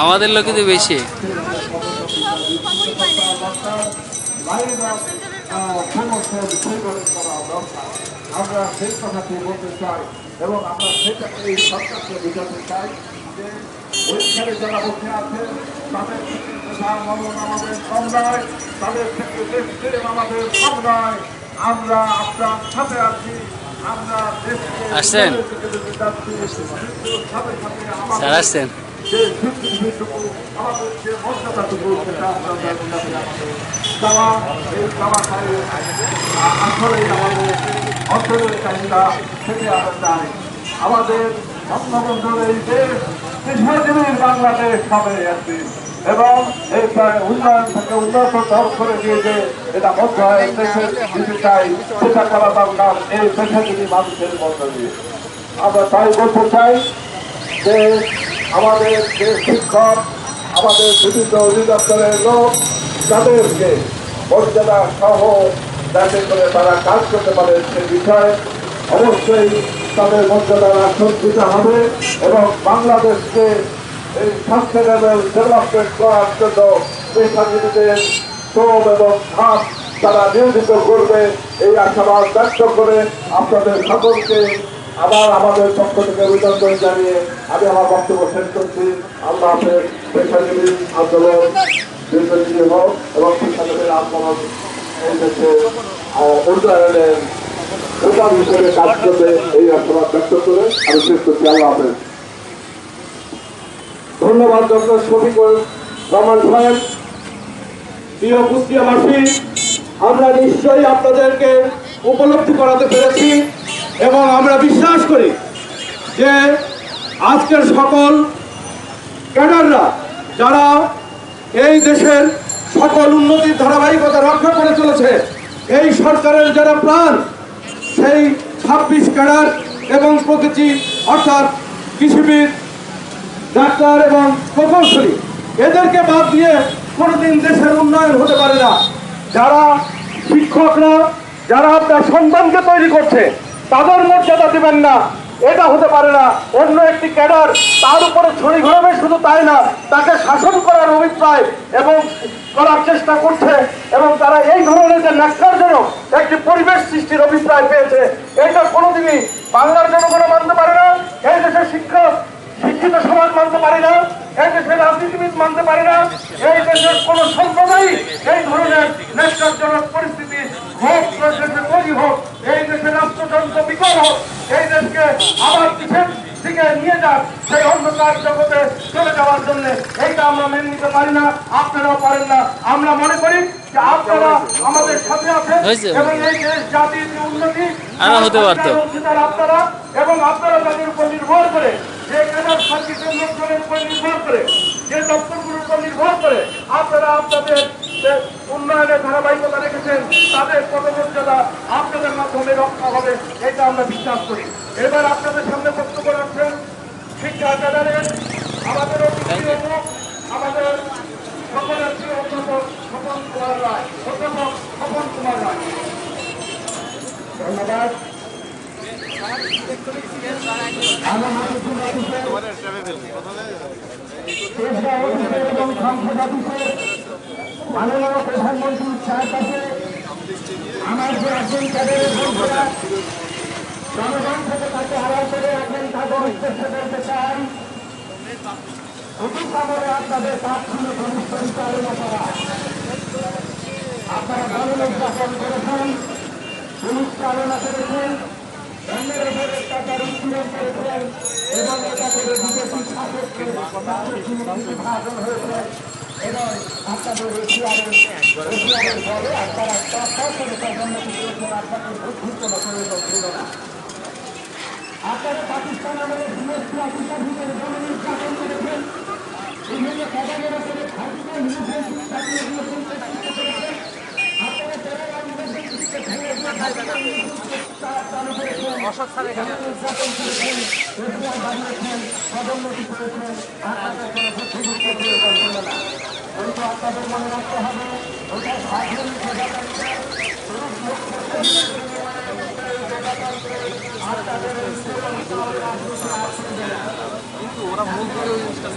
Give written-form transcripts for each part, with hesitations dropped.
আমাদের লোকে তো বেশি। আমরা সেই কথাটি বলতে চাই এবং আমরা সেটা এই সরকারকে বোঝাতে চাই যে ওইখানে যারা বসে আছে তাদের থেকে আমাদের কম নয়, তাদের থেকে দেশ প্রেম আমাদের কম নয়। আমরা আপনার সাথে আছি, আমরা দেশকে আসছেন সাথে সাথে স্যার, আসছেন। যে স্বীকৃতিটুকু আমাদের যে মর্যাদাটুকু সেটা আপনাদের চাওয়া, এই চাওয়াটাই আসলেই আমাদের অন্তরের চাহিদা থেকে আমরা চাই। আমাদের বঙ্গবন্ধুর এই দেশ কৃষ্ণজীবীর বাংলাদেশ হবে একদিন এবং এই উন্নয়ন থেকে উন্নত করে দিয়ে যে এটা মধ্য দেশের দিতে চাই সেটা করা দরকার এই পেশাজীবী মানুষের মধ্য দিয়ে। আমরা তাই বলতে চাই যে আমাদের যে শিক্ষক, আমাদের বিভিন্ন অধিদপ্তরের লোক, তাদেরকে মর্যাদা সহ যাতে করে তারা কাজ করতে পারে সে বিষয়ে অবশ্যই তাদের মর্যাদা রাখতে দিতে হবে এবং বাংলাদেশকে এই সাস্টেনেবল ডেভেলপমেন্ট করার জন্য পেশাজীবীদের শ্রম এবং ঘাত তারা নিয়োজিত করবে এই আশাবাদ ব্যক্ত করে আপনাদের সকলকে আবার আমাদের পক্ষ থেকে অভিনন্দন জানিয়ে আমি আমার বক্তব্য শেষ করছি। আল্লাহ হাফেজ। পেশাজীবী আন্দোলন দীর্ঘজীবী হোক এবং পেশাজীবীর আন্দোলন এই দেশে উন্নয়নের প্রধান হিসেবে কাজ করবে এই আশাবাদ ব্যক্ত করে আমি শেষ করছি। আল্লাহ হাফেজ। ধন্যবাদ ডক্টর শফিকুর রহমান সাহেব। প্রিয় কুষ্টিয়াবাসী, আমরা নিশ্চয়ই আপনাদেরকে উপলব্ধি করাতে পেরেছি এবং আমরা বিশ্বাস করি যে আজকের সকল ক্যাডাররা যারা এই দেশের সকল উন্নতির ধারাবাহিকতা রক্ষা করে চলেছে, এই সরকারের যারা প্রাণ, সেই 26 ক্যাডার এবং প্রতিটি অর্থাৎ কৃষিবিদ, ডাক্তার এবং প্রকৌশলী, এদেরকে বাদ দিয়ে কোনোদিন দেশের উন্নয়ন হতে পারে না। যারা শিক্ষকরা, যারা আপনার সন্তানকে তৈরি করছে, তাদের মর্যাদা দিবেন না, এটা হতে পারে না। অন্য একটি ক্যাডার তার উপরে ছড়ি ঘোরাবে, শুধু তাই না, তাকে শাসন করার অভিপ্রায় এবং করার চেষ্টা করছে এবং তারা এই ধরনের যে ন্যাক্কারজনক একটি পরিবেশ সৃষ্টির অভিপ্রায় পেয়েছে, এটা কোনোদিনই বাংলার জনগণ মানতে পারে না। এই দেশের শিক্ষিত সমাজ মানতে পারে না, এই দেশের রাজনীতিবিদ মানতে পারে না, এই দেশের কোন সম্প্রদায় এই ধরনের ন্যাক্কারজনক পরিস্থিতি হোক, দেশে তৈরি হোক, এই দেশের রাষ্ট্রযন্ত্র বিকল হোক, এই দেশকে আবার পিছের দিকে নিয়ে যাক, সেই অন্ধকার জগতে চলে যাওয়ার জন্য এইটা আমরা মেনে নিতে পারি না, আপনারাও পারেন না। আমরা মনে করি যে আপনারা আমাদের সাথে আছেন এবং এই দেশ জাতির যে উন্নতি হতে পারতো আপনারা এবং আপনারা তাদের উপর নির্ভর করে, যে ক্যাডার সার্ভিসের লোকজনের উপর নির্ভর করে, যে দপ্তরগুলোর উপর নির্ভর করে আপনারা আপনাদের উন্নয়নের ধারাবাহিকতা রেখেছেন, তাদের পদমর্যাদা আপনাদের মাধ্যমে রক্ষা হবে, এটা আমরা বিশ্বাস করি। এবার আপনাদের সামনে বক্তব্য রাখছেন শিক্ষা ক্যাডারের আমাদের আমাদের সকলের প্রিয় অধ্যাপক স্বপন কুমার রায়। অধ্যাপক স্বপন কুমার রায়, ধন্যবাদ। মাননীয় প্রধানমন্ত্রী সাহেব কাছে আমার যে একজন ক্যাডারের বন্ধুরা জনগণ থেকে তাকে হারাই করে একজন তাদের উদ্দেশ্যে বলতে চাই, অতি সময়ে আপনাদের কাজ ছিল ঘনিষ্ঠ পরিচালনা করা। আপনারা গণ উদযাপন করেছেন, পুলিশ চালনা করেছেন, অন্যের উপর অত্যাচার উৎপীড়ন করেছেন এবং এটা করে বিদেশি শাসককে বিভাজন হয়েছে এবং আপনাদের এশিয়ারের বলে আপনারা করে পদোন্নতি করেছেন, আপনাদের বুদ্ধি কোনো প্রয়োজন ছিল না। আপনারা পাকিস্তান আমাদের বিএসপি অফিসার হিসেবে গণনির্যাতন করেছেন, বিভিন্ন ক্যাডারের উপরে ভারতীয় ইউনিভার্সিটি চালিয়ে দিয়েছেন, করেছেন। আপনারা নির্যাতন করেছেন, এশিয়ার বানিয়েছেন, পদোন্নতি করেছেন, আপনাদের কোনো বুদ্ধিযুক্ত প্রয়োজন ছিল না। কিন্তু আপনাদের মনে রাখতে হবে ওটা স্বাধীন কিন্তু ওরা মূল করে ওই জিনিসটা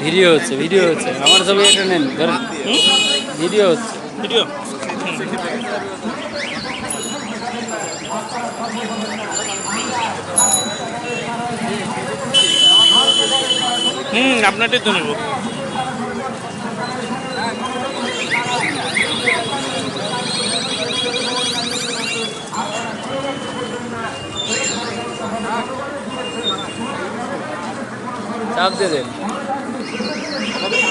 ভিডিও হচ্ছে, ভিডিও হচ্ছে। আমার ছবি একটা নেন, ধরেন। ভিডিও হচ্ছে। ভিডিও আপনারটাই তো নেব। চাপ দিয়ে দেন।